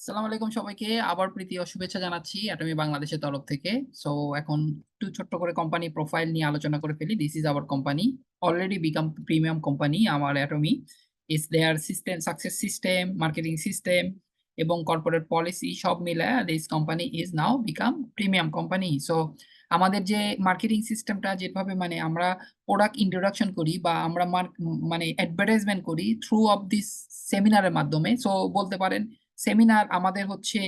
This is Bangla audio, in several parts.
আসসালামু আলাইকুম সবাইকে আবার প্রীতি ও শুভেচ্ছা জানাচ্ছি অ্যাটমি বাংলাদেশের তরফ থেকে। সো এখন একটু ছোট্ট করে কোম্পানি প্রোফাইল নিয়ে আলোচনা করে ফেলি। This is our company, already become premium company. আমার Atomy is their system, success system, marketing system এবং কর্পোরেট পলিসি সব মিলে this company is now become premium company. So আমাদের যে মার্কেটিং সিস্টেমটা যেভাবে মানে আমরা প্রোডাক্ট ইন্ট্রোডাকশন করি বা আমরা মানে অ্যাডভার্টাইজমেন্ট করি থ্রু অফ দিস সেমিনারের মাধ্যমে। সো বলতে পারেন সেমিনার আমাদের হচ্ছে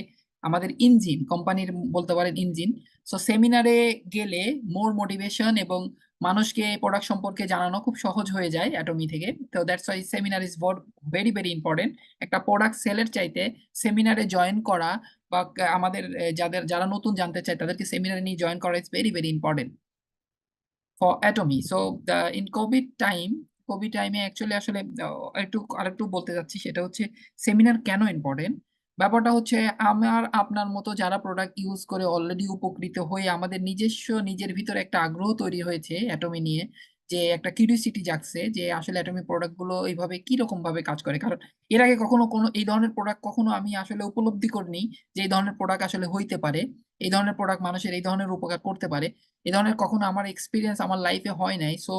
আমাদের ইঞ্জিন, কোম্পানির বলতে পারেন ইঞ্জিন। সো সেমিনারে গেলে মোর মোটিভেশন এবং মানুষকে প্রোডাক্ট সম্পর্কে জানানো খুব সহজ হয়ে যায় অ্যাটমি থেকে। তো that's why seminar is very very important. একটা প্রোডাক্ট সেলের চাইতে সেমিনারে জয়েন করা বা আমাদের যারা নতুন জানতে চায় তাদেরকে সেমিনারে নিয়ে জয়েন করা is very very important for Atomy. So in Covid টাইমে অ্যাকচুয়ালি আসলে আরেকটু বলতে চাচ্ছি, সেটা হচ্ছে সেমিনার কেন ইম্পর্টেন্ট। ব্যাপারটা হচ্ছে আমার আপনার মতো যারা প্রোডাক্ট ইউজ করে অলরেডি উপকৃত হয়ে আমাদের নিজের ভিতরে একটা আগ্রহ তৈরি হয়েছে অ্যাটমি নিয়ে, যে একটা কিউরিওসিটি জাগছে যে আসলে অ্যাটমি প্রোডাক্ট গুলো এইভাবে কি রকম ভাবে কাজ করে। কারণ এর আগে কখনো কোনো এই ধরনের প্রোডাক্ট কখনো আমি আসলে উপলব্ধি করিনি যে এই ধরনের প্রোডাক্ট আসলে হইতে পারে, এই ধরনের প্রোডাক্ট মানুষের এই ধরনের উপকার করতে পারে। এ ধরনের কখনো আমার এক্সপিরিয়েন্স আমার লাইফে হয় নাই। সো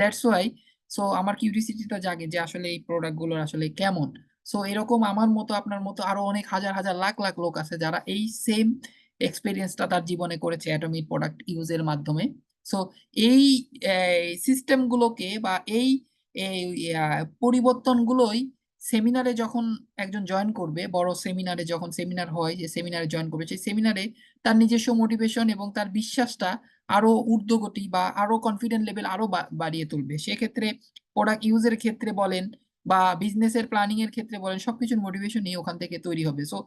দ্যাটস ওয়াই, সো আমার কিউরিসিটিটা জাগে যে আসলে এই প্রোডাক্ট গুলো আসলে কেমন। সো এরকম আমার মতো আপনার মতো আরো অনেক হাজার হাজার লাখ লাখ লোক আছে যারা এই সেম এক্সপিরিয়েন্সটা তার জীবনে করেছে অ্যাটমিক প্রোডাক্ট ইউজের মাধ্যমে। সো এই সিস্টেম গুলোকে বা এই পরিবর্তনগুলোই সেমিনারে যখন একজন জয়েন করবে, বড় সেমিনারে যখন সেমিনার হয়, যে সেমিনারে জয়েন করবে, সেই সেমিনারে তার নিজস্ব মোটিভেশন এবং তার বিশ্বাসটা আরো ঊর্ধ্বগতি বা আরো কনফিডেন্ট লেভেল আরো বাড়িয়ে তুলবে। সেক্ষেত্রে প্রোডাক্ট ইউজের ক্ষেত্রে বলেন বা বিজনেসের প্ল্যানিং এর ক্ষেত্রে বলেন, সবকিছুর মোটিভেশন নিয়ে ওখান থেকে তৈরি হবে। সো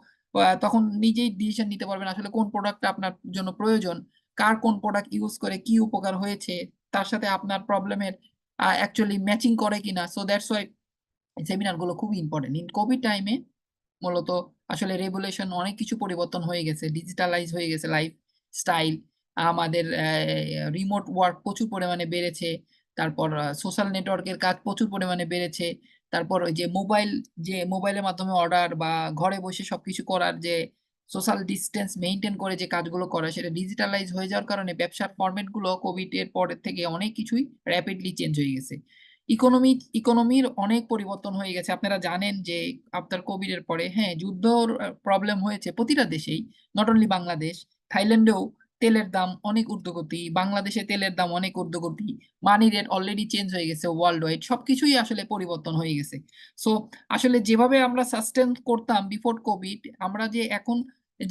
তখন নিজেই ডিসিশন নিতে পারবেন আসলে কোন প্রোডাক্টটা আপনার জন্য প্রয়োজন, কার কোন প্রোডাক্ট ইউজ করে কি উপকার হয়েছে, তার সাথে আপনার প্রবলেমের অ্যাকচুয়ালি ম্যাচিং করে কিনা। সো দ্যাটস ওয়াই সেমিনার গুলো খুবই ইম্পর্টেন্ট। ইন কোভিড টাইমে মূলত আসলে রেগুলেশন অনেক কিছু পরিবর্তন হয়ে গেছে, ডিজিটালাইজ হয়ে গেছে লাইফ স্টাইল। আমাদের রিমোট ওয়ার্ক প্রচুর পরিমাণে বেড়েছে। তারপর সোশ্যাল নেটওয়ার্কের কাজ প্রচুর পরিমাণে বেড়েছে। তারপর ওই যে মোবাইলের মাধ্যমে অর্ডার বা ঘরে বসে সবকিছু করার যে সোশ্যাল ডিস্টেন্স মেনটেন করে যে কাজগুলো করা, সেটা ডিজিটালাইজ হয়ে যাওয়ার কারণে ব্যবসার ফরম্যাট গুলো কোভিড এর পরের থেকে অনেক কিছুই র্যাপিডলি চেঞ্জ হয়ে গেছে। ইকোনমির অনেক পরিবর্তন হয়ে গেছে। আপনারা জানেন যে আফটার কোভিড এর পরে হ্যাঁ যুদ্ধর প্রবলেম হয়েছে প্রতিটা দেশেই, নট অনলি বাংলাদেশ। থাইল্যান্ডেও তেলের দাম অনেক ঊর্ধ্বগতি, বাংলাদেশে তেলের দাম অনেক ঊর্ধ্বগতি, মানি রেট অলরেডি চেঞ্জ হয়ে গেছে ওয়ার্ল্ড ওয়াইড, সবকিছুই আসলে পরিবর্তন হয়ে গেছে। সো আসলে যেভাবে আমরা সাস্টেন করতাম বিফোর কোভিড, আমরা যে এখন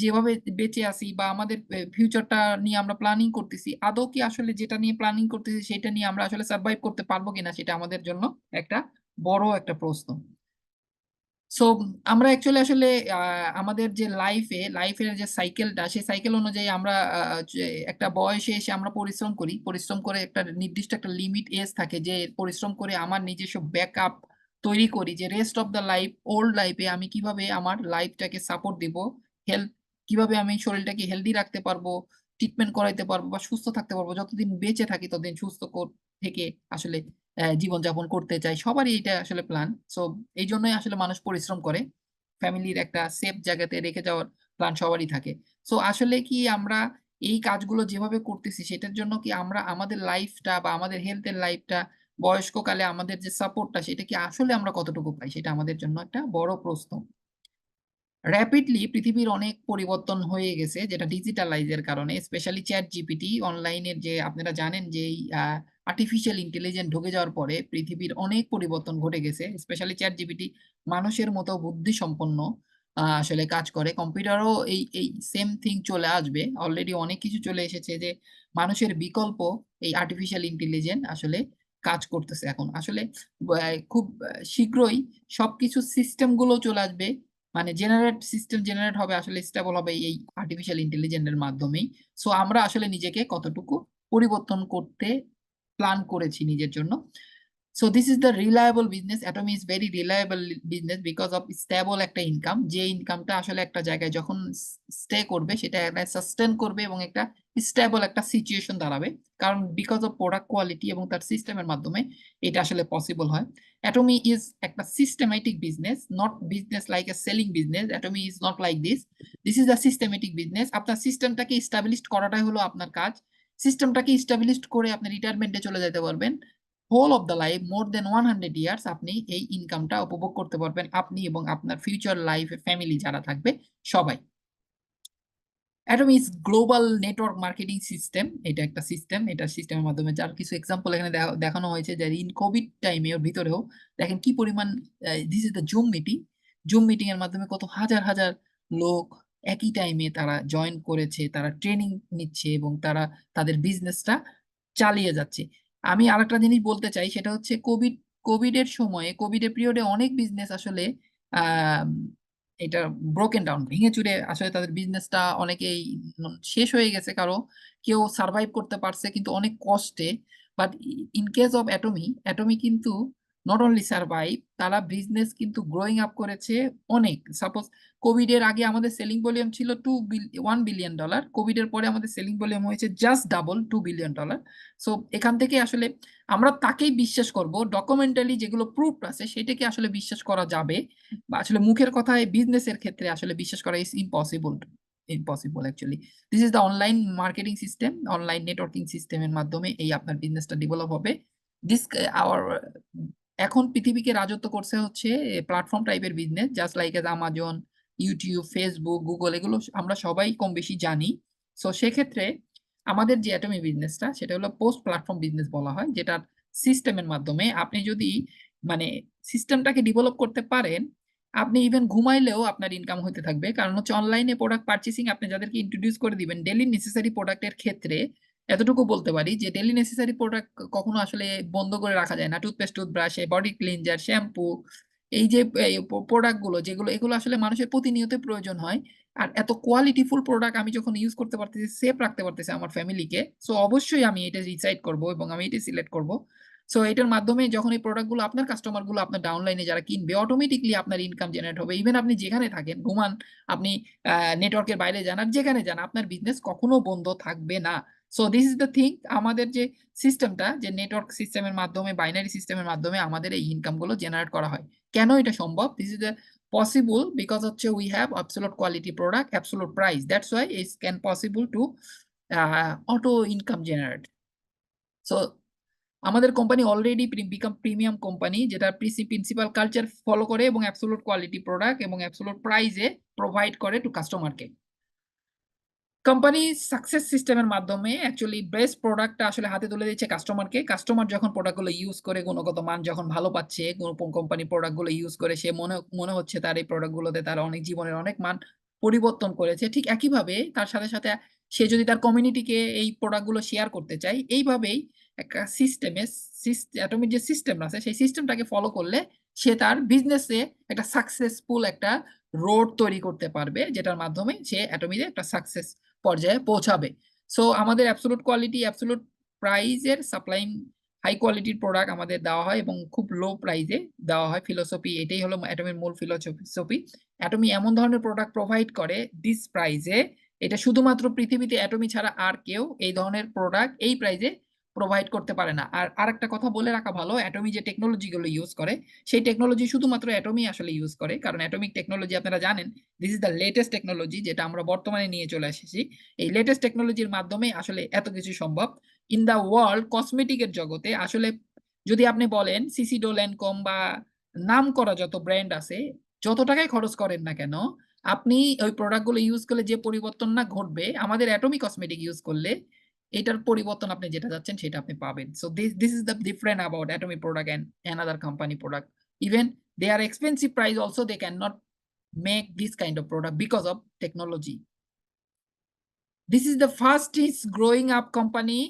যেভাবে বেঁচে আছি বা আমাদের ফিউচারটা নিয়ে আমরা প্ল্যানিং করতেছি, আদৌ কি আসলে যেটা নিয়ে প্ল্যানিং করতেছি সেটা নিয়ে আমরা আসলে সার্ভাইভ করতে পারবো কিনা, সেটা আমাদের জন্য একটা বড় একটা প্রশ্ন। সো আমরা অ্যাকচুয়ালি আসলে আমাদের যে লাইফের যে সাইকেলটা, সেই সাইকেল অনুযায়ী আমরা যে একটা বয়সে এসে আমরা পরিশ্রম করে একটা নির্দিষ্ট একটা লিমিট এজ থাকে যে পরিশ্রম করে আমার নিজস্ব ব্যাকআপ তৈরি করি, যে rest of the life old লাইফে আমি কিভাবে আমার লাইফটাকে সাপোর্ট দিব, হেলথ কিভাবে আমি শরীরটাকে হেলদি রাখতে পারবো, ট্রিটমেন্ট করাইতে পারবো বা সুস্থ থাকতে পারবো। যতদিন বেঁচে থাকি ততদিন থেকে আসলে জীবনযাপন করতে চাই, সবারই এটা আসলে প্ল্যান। সো এই জন্যই আসলে মানুষ পরিশ্রম করে, ফ্যামিলির একটা সেফ জায়গাতে রেখে যাওয়ার প্ল্যান সবারই থাকে। সো আসলে কি আমরা এই কাজগুলো যেভাবে করতেছি সেটার জন্য কি আমরা আমাদের লাইফটা বা আমাদের হেলথের লাইফটা, বয়স্ককালে আমাদের যে সাপোর্টটা, সেটা কি আসলে আমরা কতটুকু পাই, সেটা আমাদের জন্য একটা বড় প্রশ্ন। র্যাপিডলি পৃথিবীর অনেক পরিবর্তন হয়ে গেছে যেটা ডিজিটালাইজের কারণে, স্পেশালি চ্যাট জিপিটি অনলাইনের যে আপনারা জানেন যে এই আর্টিফিশিয়াল ইন্টেলিজেন্স ঢুকে যাওয়ার পরে পৃথিবীর অনেক পরিবর্তন ঘটে গেছে। স্পেশালি চ্যাট জিপিটি মানুষের মতো বুদ্ধিসম্পন্ন আসলে কাজ করে। কম্পিউটারও এই সেম থিং চলে আসবে, অলরেডি অনেক কিছু চলে এসেছে যে মানুষের বিকল্প এই আর্টিফিশিয়াল ইন্টেলিজেন্স আসলে কাজ করতেছে এখন। আসলে খুব শীঘ্রই সবকিছু সিস্টেম গুলো চলে আসবে, মানে সিস্টেম জেনারেট হবে, আসলে স্টেবল হবে এই আর্টিফিশিয়াল ইন্টেলিজেন্সের মাধ্যমেই। সো আমরা আসলে নিজেকে কতটুকু পরিবর্তন করতে প্ল্যান করেছি নিজের জন্য। So this is the reliable business. Atomy is very reliable business because of stable একটা ইনকাম, যে ইনকামটা আসলে একটা জায়গায় যখন স্টে করবে সেটা একটা সাস্টেন করবে এবং একটা স্টেবল একটা সিচুয়েশন দাঁড়াবে, কারণ বিকজ অফ প্রোডাক্ট কোয়ালিটি এবং তার সিস্টেমের মাধ্যমে এটা আসলে পসিবল হয়। Atomy is একটা systematic business, not business like a selling business. Atomy is not like this. This is a systematic business. আপনার সিস্টেমটাকে এস্টাবলিশড করাটাই হলো আপনার কাজ। সিস্টেমটাকে এস্টাবলিশড করে আপনি রিটায়ারমেন্টে চলে যেতে পারবেন। Whole of the life more than 100 years আপনি এই ইনকামটা উপভোগ করতে পারবেন, আপনি এবং আপনার ফিউচার লাইফে ফ্যামিলি যারা থাকবে সবাই। Atomy is global network marketing system. এটা একটা সিস্টেম, এটা সিস্টেমের মাধ্যমে যার কিছু এক্সাম্পল এখানে দেখানো হয়েছে যে ইন কোভিড টাইমে ওর ভিতরেও দেখেন কি পরিমাণ, this is the zoom meeting. Zoom meeting এর মাধ্যমে কত হাজার হাজার লোক একই টাইমে তারা জয়েন করেছে, তারা ট্রেনিং নিচ্ছে এবং তারা তাদের বিজনেসটা চালিয়ে যাচ্ছে। আমি আরেকটা জিনিস বলতে চাই, সেটা হচ্ছে কোভিডের সময়ে, কোভিডের পিরিয়ডে অনেক বিজনেস আসলে আহ এটা ব্রোকেন ডাউন, ভেঙে চুরে আসলে তাদের বিজনেসটা অনেকেই শেষ হয়ে গেছে, কারো কেউ সার্ভাইভ করতে পারছে কিন্তু অনেক কষ্টে। But in case of Atomy কিন্তু নট অনলি সার্ভাইভ, তারা বিজনেস কিন্তু গ্রোয়িং আপ করেছে অনেক। সাপোজ কোভিড এর আগে আমাদের সেলিং ভলিউম ছিল $1 বিলিয়ন, কোভিড এর পরে আমাদের সেলিং ভলিউম হয়েছে জাস্ট ডাবল $2 বিলিয়ন। সো এখান থেকে আসলে আমরা তাকেই বিশ্বাস করব, ডকুমেন্টালি যেগুলো প্রুফ আছে সেটাকে আসলে বিশ্বাস করা যাবে। বা আসলে মুখের কথায় বিজনেসের ক্ষেত্রে আসলে বিশ্বাস করা is impossible, impossible actually. This is the online marketing system, online networking সিস্টেমের মাধ্যমে এই আপনার বিজনেসটা ডেভেলপ হবে। দিস আওয়ার এখন পৃথিবীকে রাজত্ব করছে হচ্ছে প্ল্যাটফর্ম টাইপের business, just like as Amazon, YouTube, Facebook, Google, এগুলো আমরা সবাই কম বেশি জানি। সো সেক্ষেত্রে আমাদের যে অ্যাটমি বিজনেসটা সেটা হলো পোস্ট প্ল্যাটফর্ম বিজনেস বলা হয়, যেটার সিস্টেমের মাধ্যমে আপনি যদি মানে সিস্টেমটাকে ডেভেলপ করতে পারেন, আপনি ইভেন ঘুমাইলেও আপনার ইনকাম হতে থাকবে। কারণ হচ্ছে অনলাইনে প্রোডাক্ট পারচেসিং আপনি যাদেরকে ইন্ট্রোডিউস করে দিবেন ডেইলি নেসেসারি প্রোডাক্টের ক্ষেত্রে, এতটুকু বলতে পারি যে ডেইলি নেসেসারি প্রোডাক্ট কখনো আসলে বন্ধ করে রাখা যায় না। Toothpaste, toothbrush, body cleanser, shampoo, এই যে প্রোডাক্ট গুলো যেগুলো এগুলো আসলে মানুষের প্রতিনিয়ত প্রয়োজন হয়। আর এত কোয়ালিটিফুল প্রোডাক্ট আমি যখন ইউজ করতে পারতেছি, সেফ রাখতে পারতেছি আমার ফ্যামিলিকে, সো অবশ্যই আমি এটা ডিসাইড করব এবং আমি এটা সিলেক্ট করব। সো এটার মাধ্যমে যখন এই প্রোডাক্টগুলো আপনার কাস্টমারগুলো আপনার ডাউনলাইনে যারা কিনবে, অটোমেটিকলি আপনার ইনকাম জেনারেট হবে। ইভেন আপনি যেখানে থাকেন, ঘুমান, আপনি নেটওয়ার্কের বাইরে যান, আর যেখানে যান, আপনার বিজনেস কখনো বন্ধ থাকবে না। So this is the thing, আমাদের যে সিস্টেমটা, যে নেটওয়ার্ক সিস্টেমের মাধ্যমে, বাইনারি সিস্টেমের মাধ্যমে আমাদের এই ইনকামগুলো জেনারেট করা হয়। কেন এটা সম্ভব? This is the possible because হচ্ছে we have absolute quality product, absolute price, that's why it's can possible to auto income generate. So আমাদের company already become premium company, যেটা প্রিন্সিপাল কালচার ফলো করে এবং অ্যাবসোলুট কোয়ালিটি প্রোডাক্ট এবং অ্যাবসোলুট প্রাইসে প্রোভাইড করে টু কাস্টমারকে। কোম্পানি সাকসেস সিস্টেমের মাধ্যমে অ্যাকচুয়ালি বেস্ট প্রোডাক্টটা আসলে হাতে তুলে দিচ্ছে কাস্টমারকে। কাস্টমার যখন প্রোডাক্টগুলো ইউজ করে, গুণগত মান যখন ভালো পাচ্ছে, কোম্পানি প্রোডাক্টগুলো ইউজ করে, সে মনে মনে হচ্ছে তার এই প্রোডাক্টগুলোতে তার অনেক জীবনের অনেক মান পরিবর্তন করেছে। ঠিক একইভাবে তার সাথে সাথে সে যদি তার কমিউনিটিকে এই প্রোডাক্টগুলো শেয়ার করতে চায়, এইভাবেই একটা সিস্টেমে, অ্যাটমিক যে সিস্টেম আছে সেই সিস্টেমটাকে ফলো করলে সে তার বিজনেসে একটা সাকসেসফুল একটা রোড তৈরি করতে পারবে, যেটার মাধ্যমে সে অ্যাটমিতে একটা সাকসেস পর্যায়ে পৌঁছাবে। সো আমাদের অ্যাবসোলুট কোয়ালিটি, অ্যাবসোলুট প্রাইজের সাপ্লাইং হাই কোয়ালিটির প্রোডাক্ট আমাদের দেওয়া হয় এবং খুব লো প্রাইজে দেওয়া হয়। ফিলোসফি এটাই হলো অ্যাটমির মূল ফিলোসফি। অ্যাটমি এমন ধরনের প্রোডাক্ট প্রোভাইড করে দিস প্রাইজে, এটা শুধুমাত্র পৃথিবীতে অ্যাটমি ছাড়া আর কেউ এই ধরনের প্রোডাক্ট এই প্রাইজে প্রোভাইড করতে পারে না। আর আরেকটা কথা বলে রাখা ভালো, অ্যাটমি যে টেকনোলজিগুলো ইউজ করে সেই টেকনোলজি শুধুমাত্র অ্যাটমি আসলে ইউজ করে, কারণ অ্যাটমিক টেকনোলজি আপনারা জানেন this is the latest technology, যেটা আমরা বর্তমানে নিয়ে চলে এসেছি। এই লেটেস্ট টেকনোলজির মাধ্যমে আসলে এত কিছু সম্ভব। ইন দা ওয়ার্ল্ড কসমেটিকের জগতে আসলে যদি আপনি বলেন সিসিডো, ল্যানকম বা নাম করা যত ব্র্যান্ড আছে, যত টাকায় খরচ করেন না কেন, আপনি ওই প্রোডাক্টগুলো ইউজ করলে যে পরিবর্তন না ঘটবে, আমাদের অ্যাটমিক কসমেটিক ইউজ করলে এটার পরিবর্তন আপনি যেটা যাচ্ছেন সেটা আপনি পাবেন। So this is the different about atomic product and another company product. Even they are expensive price also, they cannot make this kind of product because of technology. This is the fastest growing up company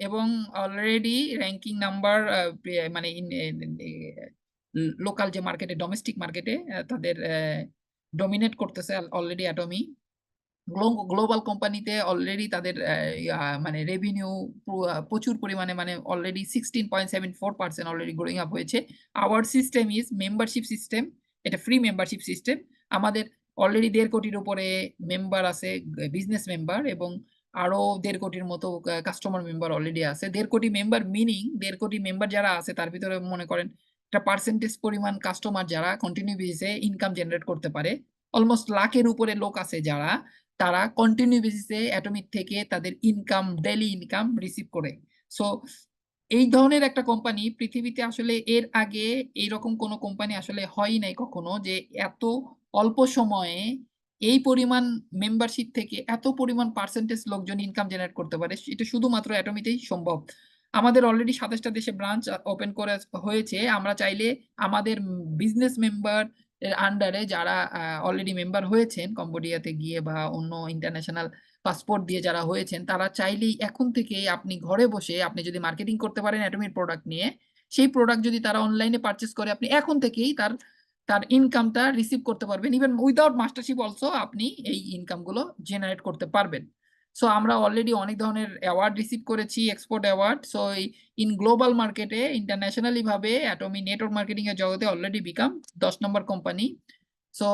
এবং অলরেডি র্যাঙ্কিং নাম্বার, মানে লোকাল যে মার্কেটে, ডোমেস্টিক মার্কেটে তাদের ডমিনেট করতেছে অলরেডি অ্যাটমি। গ্লোবাল কোম্পানিতে অলরেডি তাদের মানে রেভিনিউ প্রচুর পরিমাণে মানে অলরেডি 16.74% অলরেডি গ্রোয়িং আপ হয়েছে। Hour system is membership system. এটা ফ্রি মেম্বারশিপ সিস্টেম। আমাদের অলরেডি 1.5 কোটির উপরে মেম্বার আছে, বিজনেস মেম্বার, এবং আরো 1.5 কোটির মতো কাস্টমার মেম্বার অলরেডি আছে। 1.5 কোটি মেম্বার মিনিং 1.5 কোটি মেম্বার যারা আছে তার ভিতরে মনে করেন একটা পার্সেন্টেজ পরিমাণ কাস্টমার যারা কন্টিনিউ বেসিসে ইনকাম জেনারেট করতে পারে। অলমোস্ট লাখের উপরে লোক আছে যারা তারা কন্টিনিউ বেসিসে অ্যাটমিক থেকে তাদের ইনকাম, ডেইলি ইনকাম রিসিভ করে। সো এই ধরনের একটা কোম্পানি পৃথিবীতে আসলে এর আগে এইরকম কোনো কোম্পানি আসলে হয়ই নাই কখনো, যে এত অল্প সময়ে এই পরিমাণ মেম্বারশিপ থেকে এত পরিমাণ পার্সেন্টেজ লোকজন ইনকাম জেনারেট করতে পারে। এটা শুধুমাত্র অ্যাটমিতেই সম্ভব। আমাদের অলরেডি 27টা দেশে ব্রাঞ্চ ওপেন করে হয়েছে। আমরা চাইলে আমাদের বিজনেস মেম্বার এর আন্ডারে যারা অলরেডি মেম্বার হয়েছেন কম্বোডিয়াতে গিয়ে বা অন্য ইন্টারন্যাশনাল পাসপোর্ট দিয়ে যারা হয়েছেন, তারা চাইলেই এখন থেকে আপনি ঘরে বসে আপনি যদি মার্কেটিং করতে পারেন অ্যাটমির প্রোডাক্ট নিয়ে, সেই প্রোডাক্ট যদি তারা অনলাইনে পারচেস করে আপনি এখন থেকেই তার তার ইনকামটা রিসিভ করতে পারবেন। ইভেন উইদাউট মাস্টারশিপ অলসো আপনি এই ইনকাম গুলো জেনারেট করতে পারবেন। সো আমরা অলরেডি অনেক ধরনের অ্যাওয়ার্ড রিসিভ করেছি, export award. So in global মার্কেটে ইন্টারন্যাশনালি ভাবে অ্যাটমি নেটওয়ার্ক মার্কেটিং এর জগতে already become 10 number company. So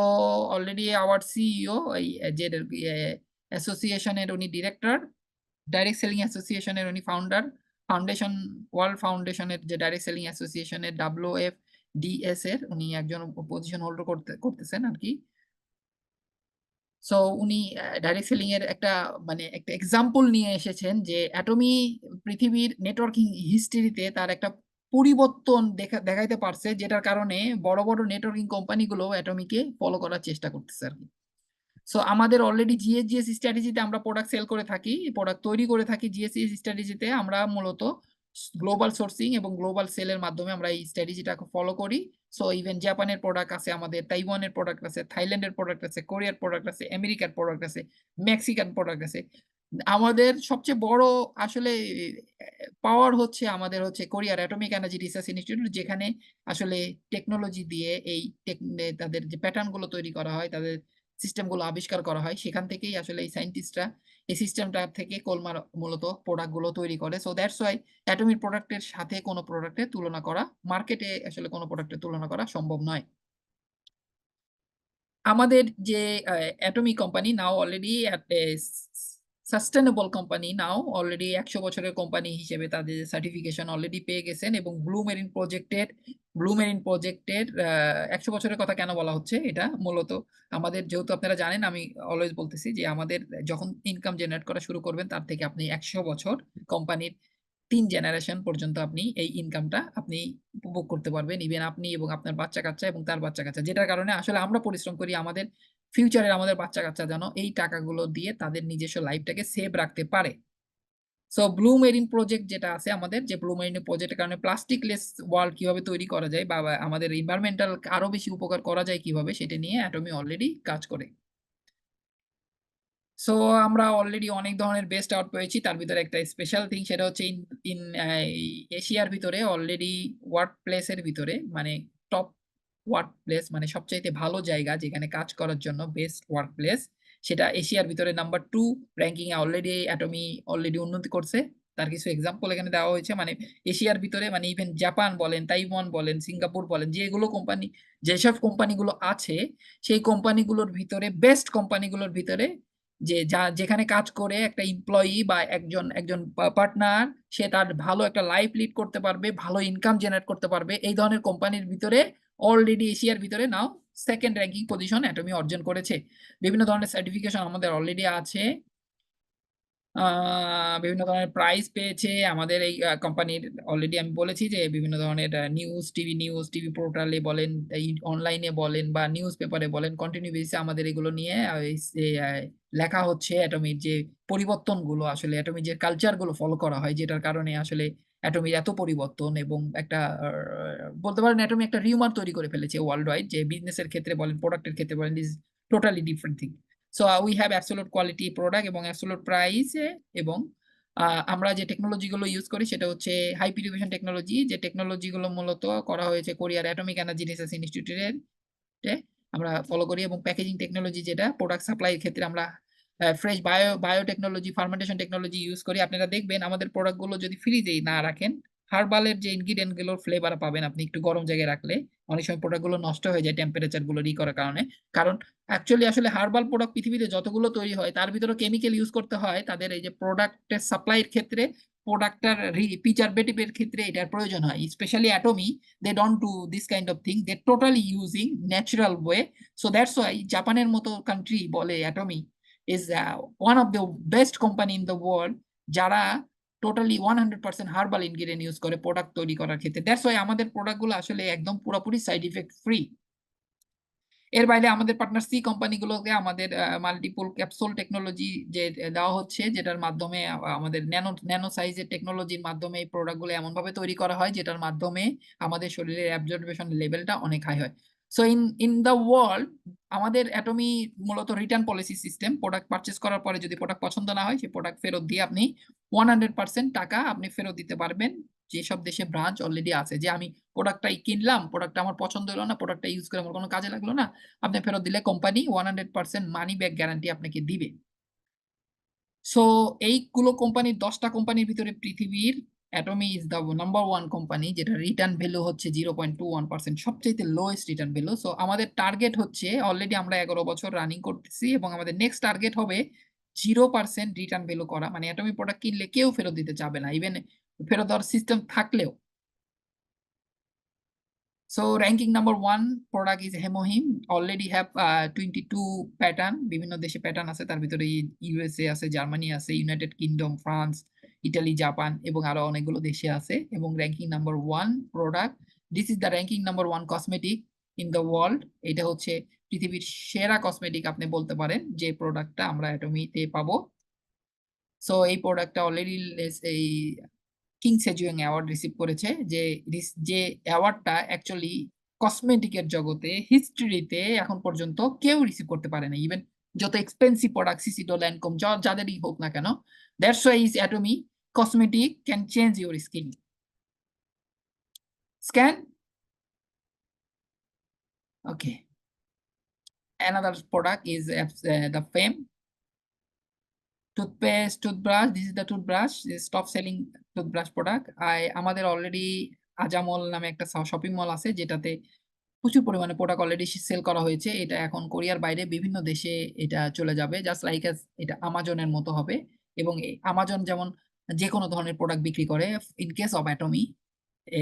already our CEO যে অ্যাসোসিয়েশনের উনি ডিরেক্টর, ডাইরেক্ট সেলিং অ্যাসোসিয়েশনের উনি ফাউন্ডার, ফাউন্ডেশন ওয়ার্ল্ড ফাউন্ডেশনের যে ডাইরেক্ট সেলিং অ্যাসোসিয়েশনের WFDS এর উনি একজন পজিশন হোল্ডার করতেছেন আর কি। সো উনি ডাইরেক্ট সেলিং এর একটা মানে একটা এক্সাম্পল নিয়ে এসেছেন যে অ্যাটমি পৃথিবীর নেটওয়ার্কিং হিস্ট্রিতে তার একটা পরিবর্তন দেখাইতে পারছে, যেটার কারণে বড় বড় নেটওয়ার্কিং কোম্পানিগুলো অ্যাটমিকে ফলো করার চেষ্টা করতেছে আর কি। সো আমাদের অলরেডি জিএস স্ট্র্যাটেজিতে আমরা প্রোডাক্ট সেল করে থাকি, প্রোডাক্ট তৈরি করে থাকি। জিএস স্ট্র্যাটেজিতে আমরা মূলত গ্লোবাল সোর্সিং এবং গ্লোবাল সেলের মাধ্যমে আমরা এই স্ট্র্যাটেজিটাকে ফলো করি। সো ইভেন জাপানের প্রোডাক্ট আছে, আমাদের তাইওয়ানের প্রোডাক্ট আছে, থাইল্যান্ডের প্রোডাক্ট আছে, কোরিয়ার প্রোডাক্ট আছে, আমেরিকার প্রোডাক্ট আছে, মেক্সিকান প্রোডাক্ট আছে। আমাদের সবচেয়ে বড় আসলে পাওয়ার হচ্ছে আমাদের হচ্ছে কোরিয়ার অ্যাটমিক এনার্জি রিসার্চ ইনস্টিটিউট, যেখানে আসলে টেকনোলজি দিয়ে এই তাদের যে প্যাটার্ন গুলো তৈরি করা হয়, তাদের সিস্টেম গুলো আবিষ্কার করা হয়, সেখান থেকেই আসলে এই সায়েন্টিস্টরা এই সিস্টেমটা থেকে কলমার মূলত প্রোডাক্ট গুলো তৈরি করে। সো দ্যাটস ওয়াই অ্যাটমিক প্রোডাক্টের সাথে কোনো প্রোডাক্টের তুলনা করা, মার্কেটে আসলে কোনো প্রোডাক্টের তুলনা করা সম্ভব নয়। আমাদের যে অ্যাটমি কোম্পানি নাও অলরেডি সাস্টেনেবল কোম্পানি, নাও অলরেডি 100 বছরের কোম্পানি হিসেবে তাদের সার্টিফিকেশন অলরেডি পেয়ে গেছেন, এবং ব্লু মেরিন প্রজেক্টের 100 বছরের কথা কেন বলা হচ্ছে, এটা মূলত আমাদের যেহেতু আপনারা জানেন, আমি অলওয়েজ বলতেছি যে আমাদের যখন ইনকাম জেনারেট করা শুরু করবেন তার থেকে আপনি 100 বছর কোম্পানির 3 জেনারেশন পর্যন্ত আপনি এই ইনকামটা আপনি উপভোগ করতে পারবেন, ইভেন আপনি এবং আপনার বাচ্চা কাচ্চা এবং তার বাচ্চা কাচ্চা, যেটার কারণে আসলে আমরা পরিশ্রম করি আমাদের ফিউচারের আমাদের বাচ্চা কাচ্চা যেন এই টাকাগুলো দিয়ে তাদের নিজস্ব লাইফটাকে সেভ রাখতে পারে। সো ব্লু মেরিন প্রজেক্ট যেটা আছে আমাদের, যে ব্লু মেরিন প্রজেক্টের কারণে প্লাস্টিক লেস ওয়ার্ল্ড কিভাবে তৈরি করা যায় বা আমাদের এনভায়রনমেন্টাল আরো বেশি উপকার করা যায় কিভাবে, সেটা নিয়ে অ্যাটমি অলরেডি কাজ করে। সো আমরা অলরেডি অনেক ধরনের বেস্ট আউট পেয়েছি, তার ভিতরে একটা স্পেশাল থিং সেটা হচ্ছে ইন ইন এশিয়ার ভিতরে অলরেডি ওয়ার্ক প্লেসের ভিতরে মানে টপ ওয়ার্ক প্লেস মানে সবচাইতে ভালো জায়গা যেখানে কাজ করার জন্য বেস্ট ওয়ার্ক প্লেস, সেটা এশিয়ার ভিতরে নাম্বার 2 র্যাঙ্কিং এ অলরেডি অ্যাটমি অলরেডি উন্নতি করছে। তার কিছু এক্সাম্পল এখানে দেওয়া হয়েছে, মানে এশিয়ার ভিতরে মানে ইভেন জাপান বলেন, তাইওয়ান বলেন, সিঙ্গাপুর বলেন, যেগুলো কোম্পানি যেসব কোম্পানিগুলো আছে সেই কোম্পানিগুলোর ভিতরে বেস্ট কোম্পানিগুলোর ভিতরে যে যেখানে কাজ করে একটা এমপ্লয়ি বা একজন একজন পার্টনার সে তার ভালো একটা লাইফ লিড করতে পারবে, ভালো ইনকাম জেনারেট করতে পারবে, এই ধরনের কোম্পানির ভিতরে অলরেডি এশিয়ার ভিতরে নাও সেকেন্ড র্যাঙ্কিং পজিশন অ্যাটমি অর্জন করেছে। বিভিন্ন ধরনের সার্টিফিকেশন আমাদের অলরেডি আছে, বিভিন্ন ধরনের প্রাইজ পেয়েছে আমাদের এই কোম্পানির। অলরেডি আমি বলেছি যে বিভিন্ন ধরনের নিউজ টিভি পোর্টালে বলেন, অনলাইনে বলেন বা নিউজ পেপারে বলেন, কন্টিনিউ বেসিসে আমাদের এগুলো নিয়ে লেখা হচ্ছে অ্যাটমির যে পরিবর্তনগুলো, আসলে অ্যাটমির যে কালচার গুলো ফলো করা হয়, যেটার কারণে আসলে অ্যাটমির এত পরিবর্তন, এবং একটা বলতে পারেন অ্যাটমি একটা রিউমার তৈরি করে ফেলেছে ওয়ার্ল্ড ওয়াইড, যে বিজনেসের ক্ষেত্রে বলেন, প্রোডাক্টের ক্ষেত্রে বলেন, is totally different thing. So we have absolute quality product এবং অ্যাবসোলুট প্রাইস, এবং আমরা যে টেকনোলজি গুলো ইউজ করি সেটা হচ্ছে হাই পিউরিফিকেশন টেকনোলজি, যে টেকনোলজি গুলো মূলত করা হয়েছে কোরিয়ার অ্যাটমিক এনার্জি রিসার্চ ইনস্টিটিউটে আমরা ফলো করি, এবং প্যাকেজিং টেকনোলজি যেটা প্রোডাক্ট সাপ্লাই এর ক্ষেত্রে আমরা fresh biotechnology, fermentation technology use করি। আপনারা দেখবেন আমাদের প্রোডাক্ট গুলো যদি ফ্রিজেই না রাখেন, হার্বালের যে ইনগ্রিডিয়েন্ট গুলোর ফ্লেভার পাবেন আপনি একটু গরম জায়গায় রাখলে, অনেক সময় প্রোডাক্ট গুলো নষ্ট হয়ে যায় টেম্পারেচার গুলো করার কারণে। কারণ অ্যাকচুয়ালি আসলে হার্বাল প্রোডাক্ট পৃথিবীতে যতগুলো তৈরি হয় তার ভিতরে কেমিক্যাল ইউজ করতে হয় তাদের এই যে প্রোডাক্টের সাপ্লাইয়ের ক্ষেত্রে, প্রোডাক্টটার প্রিজারভেটিভ এর ক্ষেত্রে এটার প্রয়োজন হয়। Specially Atomy, they don't do this kind of thing, they totally using natural way. So that's why জাপানের মতো কান্ট্রি বলে Atomy is one of the best company in the world যারা টোটালি 100% হার্বাল ইনগ্রিডিয়েন্ট ইউজ করে প্রোডাক্ট তৈরি করার ক্ষেত্রে। দ্যাটস ওয়াই আমাদের প্রোডাক্ট গুলো আসলে একদম পুরোপুরি সাইড ইফেক্ট ফ্রি। এর বাইরে আমাদের পার্টনার সি কোম্পানিগুলোকে আমাদের মাল্টিপল ক্যাপসুল টেকনোলজি যে দেওয়া হচ্ছে, যেটার মাধ্যমে আমাদের ন্যানো সাইজের টেকনোলজির মাধ্যমে এই প্রোডাক্টগুলো এমনভাবে তৈরি করা হয় যেটার মাধ্যমে আমাদের শরীরের অ্যাবজর্বেশন লেভেলটা অনেক হাই হয়। সো ইন দ্য ওয়ার্ল্ড আমাদের অ্যাটমি মূলত return policy system. Product purchase করার পরে যদি প্রোডাক্ট পছন্দ না হয় সেই প্রোডাক্ট ফেরত দিয়ে আপনি 100% টাকা আপনি ফেরত দিতে পারবেন। যেসব দেশে ব্রাঞ্চ অলরেডি আছে, যে আমি প্রোডাক্টটাই কিনলাম, প্রোডাক্টটা আমার পছন্দ হলো না, প্রোডাক্টটা ইউজ করে আমার কোনো কাজে লাগলো না, আপনি ফেরত দিলে কোম্পানি 100% মানি ব্যাক গ্যারান্টি আপনাকে দিবে। সো এইগুলো কোম্পানির 10টা কোম্পানির ভিতরে পৃথিবীর Atomy is the number one company, যেটা রিটার্ন ভ্যালু হচ্ছে 0.21%, সবচাইতে লোয়েস্ট রিটার্ন ভ্যালু। সো আমাদের টার্গেট হচ্ছে, অলরেডি আমরা 11 বছর রানিং করতেছি এবং আমাদের নেক্সট টার্গেট হবে 0% রিটার্ন ভ্যালু করা। মানে অ্যাটমি প্রোডাক্ট কিনলে কেউ ফেরত দিতে চাবে না, ইভেন ফেরত দেওয়ার সিস্টেম থাকলেও। So ranking number one product is Hemohim. Already have 22 pattern, বিভিন্ন দেশে প্যাটার্ন আছে, তার ভিতরে ইউএসএ আছে, জার্মানি আছে, United kingdom, France, Italy, Japan এবং আরো অনেকগুলো দেশে আছে। এবং ranking number one product, this is the ranking number one cosmetic in the world. এটা হচ্ছে পৃথিবীর সেরা কসমেটিক আপনি বলতে পারেন, যে প্রোডাক্টটা আমরা অ্যাটমিতে পাবো। সো এই প্রোডাক্টটা অলরেডি এই কিং সেজুয়াং অ্যাওয়ার্ড রিসিভ করেছে, যে যে অ্যাওয়ার্ডটা অ্যাকচুয়ালি কসমেটিকের জগতে হিস্ট্রিতে এখন পর্যন্ত কেউ রিসিভ করতে পারে না। ইভেন যত এক্সপেন্সিভ প্রোডাক্ট সিসিডো, ল্যানকম, যাদেরই হোক না কেন, that's why is Atomy cosmetic can change your skin. Scan, okay. Another product is the Fame toothpaste, toothbrush. This is the toothbrush, stop selling toothbrush product. আমাদের অলরেডি আজামল নামে একটা শপিং মল আছে, যেটাতে প্রচুর পরিমাণে প্রোডাক্ট অলরেডি সেল করা হয়েছে। এটা এখন কোরিয়ার বাইরে বিভিন্ন দেশে এটা চলে যাবে, জাস্ট লাইক এটা আমাজনের মতো হবে। এবং আমাজন যেমন যে কোনো ধরনের প্রোডাক্ট বিক্রি করে, ইন কেস অফ অ্যাটমি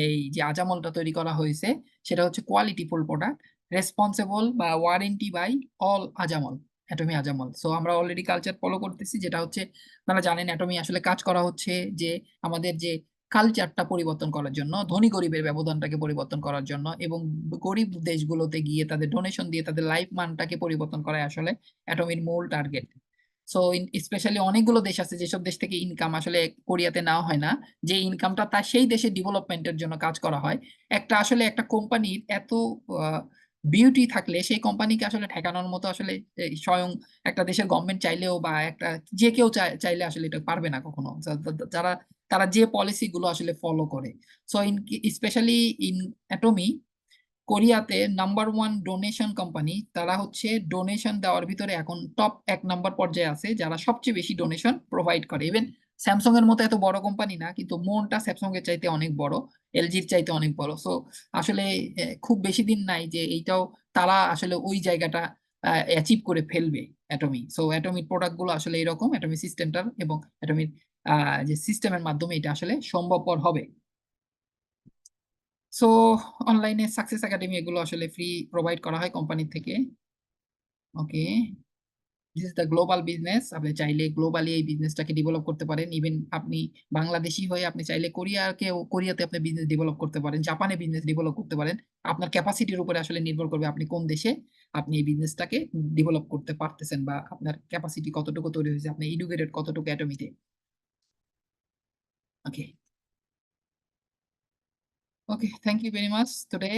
এই যে আজামলটা তৈরি করা হয়েছে সেটা হচ্ছে কোয়ালিটিফুল প্রোডাক্ট, রেসপন্সিবল বা ওয়ারেন্টি বাই অল আজামল, অ্যাটমি আজামল। সো আমরা অলরেডি কালচার ফলো করতেছি, যেটা হচ্ছে আপনারা জানেন অ্যাটমি আসলে কাজ করা হচ্ছে যে আমাদের যে কালচারটা পরিবর্তন করার জন্য, ধনী গরিবের ব্যবধানটাকে পরিবর্তন করার জন্য, এবং গরিব দেশগুলোতে গিয়ে তাদের ডোনেশন দিয়ে তাদের লাইফ মানটাকে পরিবর্তন করাই আসলে অ্যাটমির মূল টার্গেট। সো স্পেশালি অনেকগুলো দেশ আছে যেসব দেশ থেকে ইনকাম আসলে কোরিয়াতে নেওয়া হয় না, যে ইনকামটা তার সেই দেশের ডেভেলপমেন্টের জন্য কাজ করা হয়। একটা আসলে একটা কোম্পানির এত বিউটি থাকলে সেই কোম্পানিকে আসলে ঠেকানোর মতো আসলে স্বয়ং একটা দেশের গভর্নমেন্ট চাইলেও বা একটা যে কেউ চাইলে আসলে এটা পারবে না কখনো, যারা তারা যে পলিসি গুলো আসলে ফলো করে। সো স্পেশালি ইন অ্যাটমি কোরিয়াতে নাম্বার ওয়ান ডোনেশন কোম্পানি, তারা হচ্ছে ডোনেশন দেওয়ার ভিতরে এখন টপ 1 নাম্বার পর্যায়ে আছে, যারা সবচেয়ে বেশি ডোনেশন প্রোভাইড করে। ইভেন স্যামসাং এর মতো এত বড় কোম্পানি না, কিন্তু মনটা স্যামসাং এর চাইতে অনেক বড়, এলজির চাইতে অনেক বড়। সো আসলে খুব বেশি দিন নাই যে এইটাও তারা আসলে ওই জায়গাটা অ্যাচিভ করে ফেলবে অ্যাটমি। সো অ্যাটমির প্রোডাক্ট গুলো আসলে এরকম, অ্যাটমি সিস্টেমটার এবং অ্যাটমির যে সিস্টেমের মাধ্যমে এটা আসলে সম্ভবপর হবে। সো অনলাইনে সাকসেস একাডেমি এগুলো আসলে ফ্রি প্রোভাইড করা হয় কোম্পানি থেকে। Okay, this is the global business. আপনি চাইলে গ্লোবালি এই বিজনেসটাকে ডেভেলপ করতে পারেন। ইভেন আপনি বাংলাদেশি হয়ে আপনি চাইলে কোরিয়াতে আপনি বিজনেস ডেভেলপ করতে পারেন, জাপানে বিজনেস ডেভেলপ করতে পারেন। আপনার ক্যাপাসিটির উপরে আসলে নির্ভর করবে আপনি কোন দেশে আপনি এই বিজনেসটাকে ডেভেলপ করতে পারতেছেন, বা আপনার ক্যাপাসিটি কতটুকু তৈরি হয়েছে, আপনি এডুকেটেড কতটুকু অ্যাটমিতে। Okay, okay, thank you very much today.